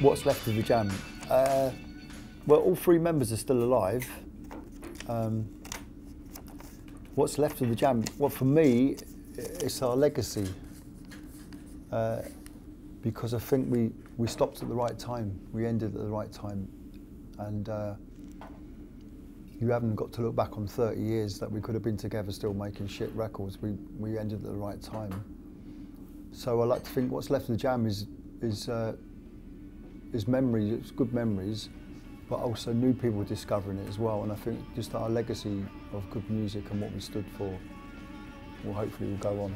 What's left of the Jam? Well, all three members are still alive. What's left of the Jam? Well, for me, it's our legacy. Because I think we stopped at the right time. We ended at the right time. And you haven't got to look back on 30 years that we could have been together still making shit records. We ended at the right time. So I like to think what's left of the Jam is memories, it's good memories, but also new people discovering it as well. And I think just our legacy of good music and what we stood for will hopefully go on.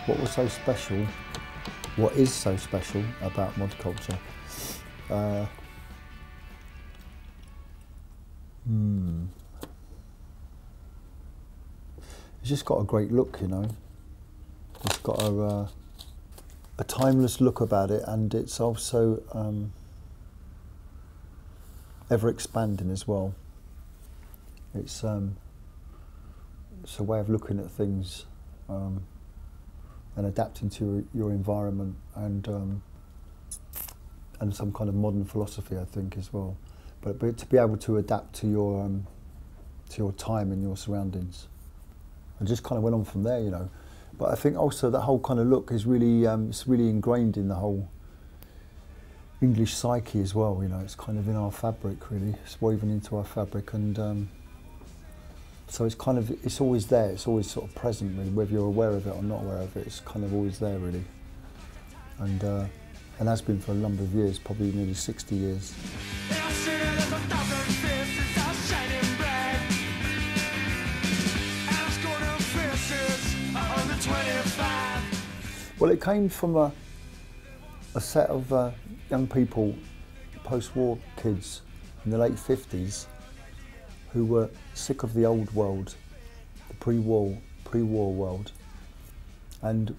What was so special, what is so special about mod culture? It's just got a great look, you know. It's got a timeless look about it, and it's also ever expanding as well. It's a way of looking at things and adapting to your environment, and some kind of modern philosophy, I think, as well. But to be able to adapt to your time and your surroundings, and just kind of went on from there, you know. But I think also that whole kind of look is really, it's really ingrained in the whole English psyche as well. You know, it's kind of in our fabric, really. It's woven into our fabric, and so it's kind of, it's always there. It's always sort of present, really, whether you're aware of it or not aware of it. It's kind of always there, really, and has been for a number of years, probably nearly 60 years. Well, it came from a set of young people, post-war kids in the late 50s, who were sick of the old world, the pre-war world, and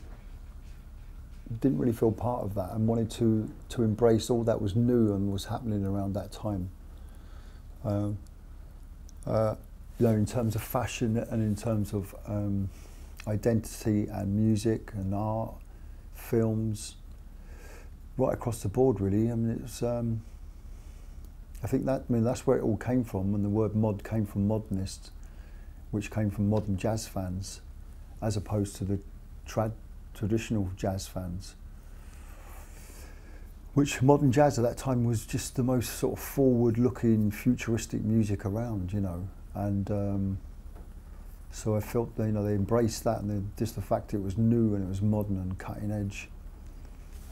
didn't really feel part of that, and wanted to embrace all that was new and was happening around that time. You know, in terms of fashion and in terms of identity and music and art, films, right across the board, really. I mean, it's. I think that. I mean, that's where it all came from. And the word mod came from modernist, which came from modern jazz fans, as opposed to the traditional jazz fans. Which modern jazz at that time was just the most sort of forward-looking, futuristic music around, you know. And so I felt, you know, they embraced that, and just the fact it was new and it was modern and cutting edge.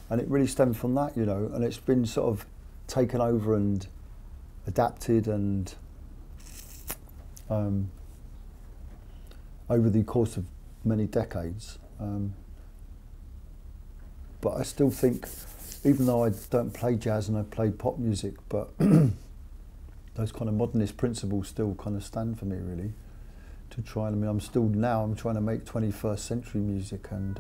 And it really stemmed from that, you know, and it's been sort of taken over and adapted, and over the course of many decades. But I still think, even though I don't play jazz and I play pop music, but those kind of modernist principles still kind of stand for me, really. To try, I mean, I'm trying to make 21st century music, and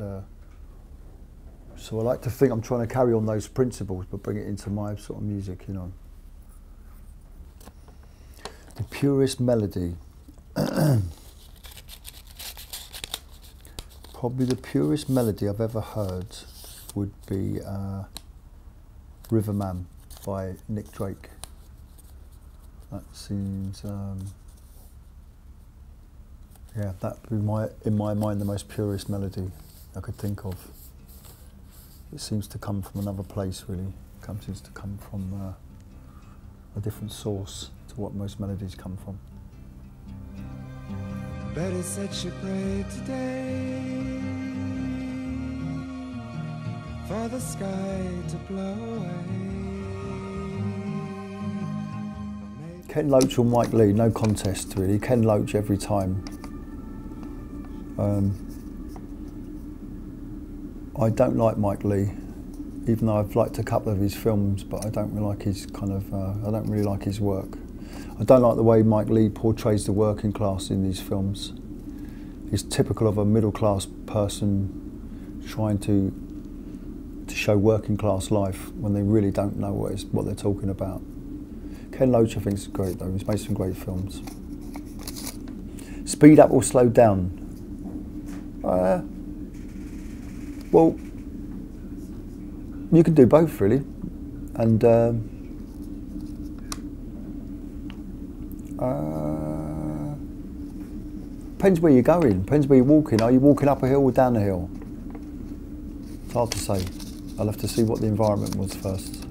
so I like to think I'm trying to carry on those principles but bring it into my sort of music, you know. The purest melody. Probably the purest melody I've ever heard would be Riverman by Nick Drake. That seems, yeah, that would be in my mind the most purest melody I could think of. It seems to come from another place, really. It seems to come from a different source to what most melodies come from. Betty said she prayed today for the sky to blow away. Ken Loach or Mike Lee, no contest really. Ken Loach every time. I don't like Mike Lee, even though I've liked a couple of his films, but I don't really like his kind of. I don't really like his work. I don't like the way Mike Leigh portrays the working class in these films. He's typical of a middle class person trying to show working class life when they really don't know what they're talking about. Ken Loach I think is great though, he's made some great films. Speed up or slow down? Well, you can do both really, and depends where you're going, depends where you're walking. Are you walking up a hill or down a hill? It's hard to say. I'll have to see what the environment was first.